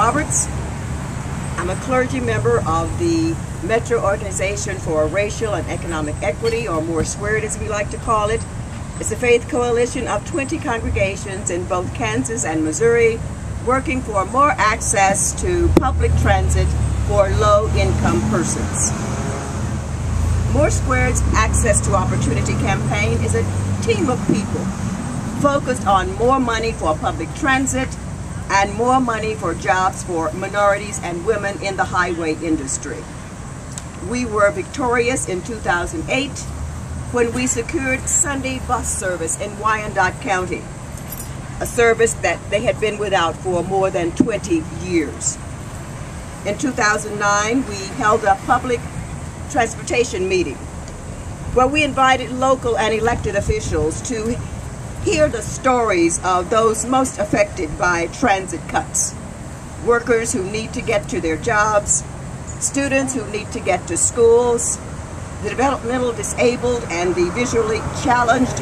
Roberts. I'm a clergy member of the Metro Organization for Racial and Economic Equity, or more squared as we like to call it. It's a faith coalition of 20 congregations in both Kansas and Missouri, working for more access to public transit for low-income persons. More Squared's Access to Opportunity campaign is a team of people focused on more money for public transit and more money for jobs for minorities and women in the highway industry. We were victorious in 2008 when we secured Sunday bus service in Wyandotte County, a service that they had been without for more than 20 years. In 2009, we held a public transportation meeting where we invited local and elected officials to hear the stories of those most affected by transit cuts. Workers who need to get to their jobs, students who need to get to schools, the developmentally disabled and the visually challenged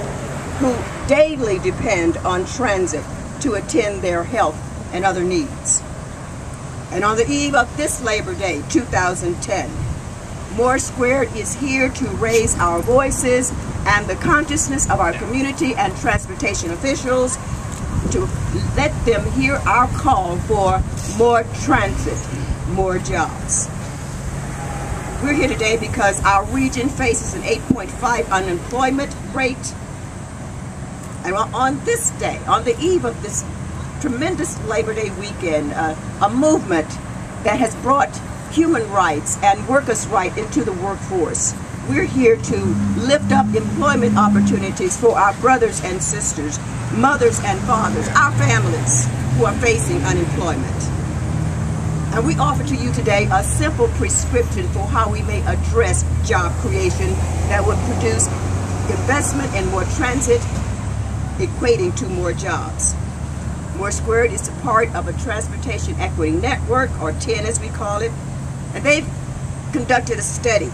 who daily depend on transit to attend their health and other needs. And on the eve of this Labor Day, 2010, More Squared is here to raise our voices and the consciousness of our community and transportation officials to let them hear our call for more transit, more jobs. We're here today because our region faces an 8.5 unemployment rate. And on this day, on the eve of this tremendous Labor Day weekend, a movement that has brought human rights and workers' rights into the workforce. We're here to lift up employment opportunities for our brothers and sisters, mothers and fathers, our families who are facing unemployment. And we offer to you today a simple prescription for how we may address job creation that would produce investment in more transit, equating to more jobs. More Squared is a part of a Transportation Equity Network, or TEN as we call it, and they've conducted a study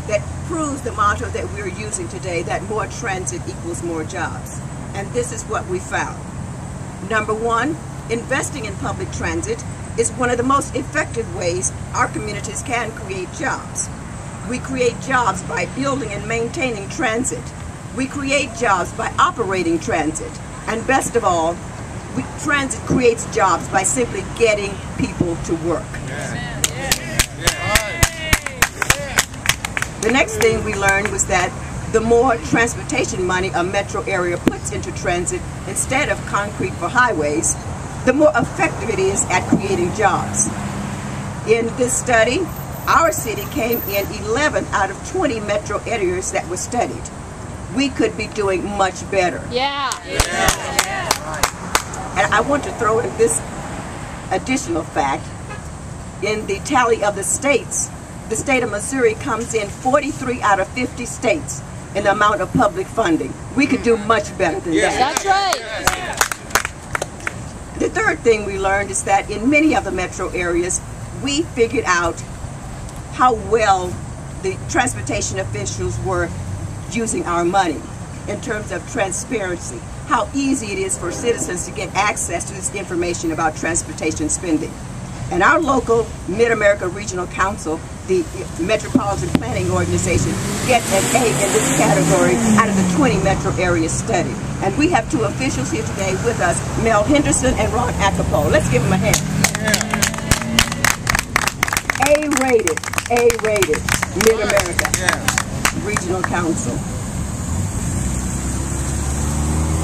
that proves the motto that we're using today, that more transit equals more jobs. And this is what we found. Number one, investing in public transit is one of the most effective ways our communities can create jobs. We create jobs by building and maintaining transit. We create jobs by operating transit. And best of all, transit creates jobs by simply getting people to work. The next thing we learned was that the more transportation money a metro area puts into transit instead of concrete for highways, the more effective it is at creating jobs. In this study, our city came in 11 out of 20 metro areas that were studied. We could be doing much better. Yeah. And I want to throw in this additional fact. In the tally of the states, the state of Missouri comes in 43 out of 50 states in the amount of public funding. We could do much better than that. That's right. The third thing we learned is that in many of the metro areas, we figured out how well the transportation officials were using our money in terms of transparency, how easy it is for citizens to get access to this information about transportation spending. And our local Mid-America Regional Council, the Metropolitan Planning Organization, gets an A in this category out of the 20 metro areas studied. And we have two officials here today with us, Mel Henderson and Ron Acapulco. Let's give them a hand. A-rated Mid-America Regional Council.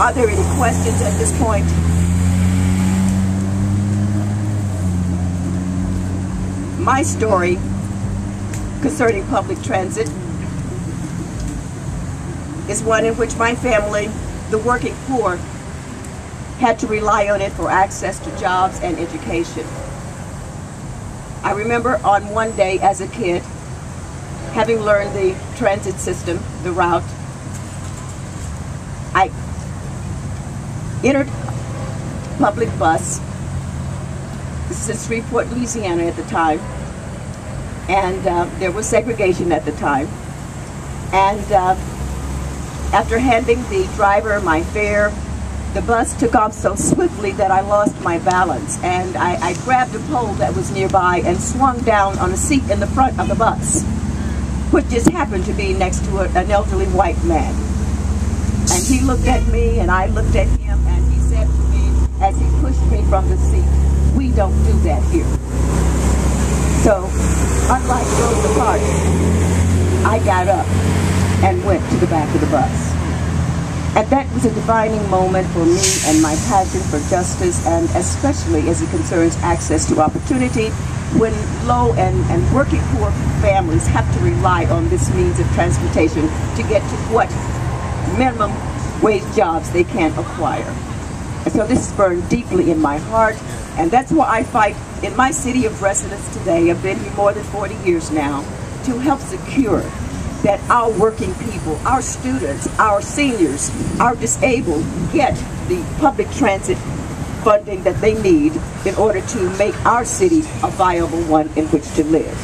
Are there any questions at this point? My story concerning public transit is one in which my family, the working poor, had to rely on it for access to jobs and education. I remember on one day as a kid, having learned the transit system, the route, I entered public bus. This is in Shreveport, Louisiana at the time, and there was segregation at the time. And after handing the driver my fare, The bus took off so swiftly that I lost my balance, and I grabbed a pole that was nearby and swung down on a seat in the front of the bus, which just happened to be next to an elderly white man. And he looked at me, and I looked at him, and he said to me, as he pushed me from the seat, "We don't do that here." So, unlike Rosa Parks, I got up and went to the back of the bus. And that was a defining moment for me and my passion for justice, and especially as it concerns access to opportunity when low and working poor families have to rely on this means of transportation to get to what minimum wage jobs they can't acquire. And so this is burned deeply in my heart, and that's why I fight in my city of residence today. I've been here more than 40 years now to help secure that our working people, our students, our seniors, our disabled get the public transit funding that they need in order to make our city a viable one in which to live.